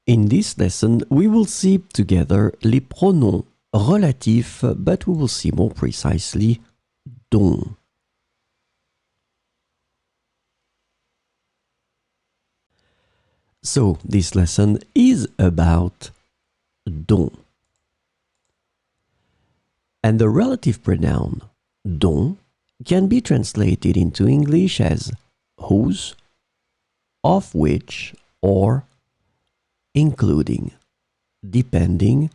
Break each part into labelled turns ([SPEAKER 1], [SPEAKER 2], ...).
[SPEAKER 1] In this lesson, we will see together les pronoms relatifs, but we will see more precisely dont. So, this lesson is about dont. And the relative pronoun dont can be translated into English as whose, of which, or including, depending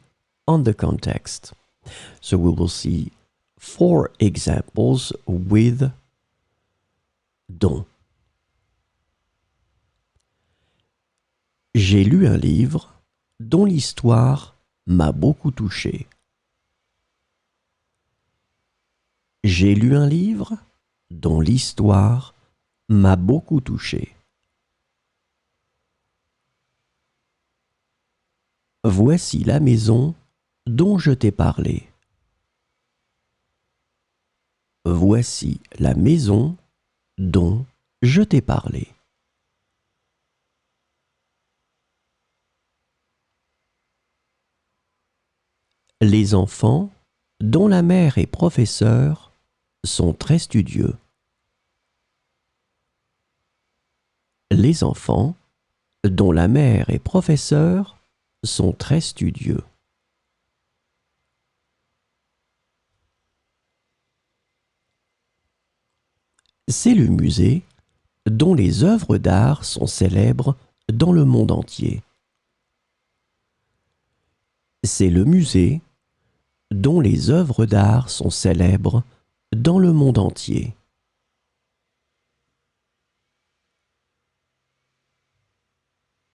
[SPEAKER 1] on the context. So we will see 4 examples with dont. J'ai lu un livre dont l'histoire m'a beaucoup touché. J'ai lu un livre dont l'histoire m'a beaucoup touché. Voici la maison dont je t'ai parlé. Voici la maison dont je t'ai parlé. Les enfants dont la mère est professeure sont très studieux. Les enfants dont la mère est professeure sont très studieux. C'est le musée dont les œuvres d'art sont célèbres dans le monde entier. C'est le musée dont les œuvres d'art sont célèbres dans le monde entier.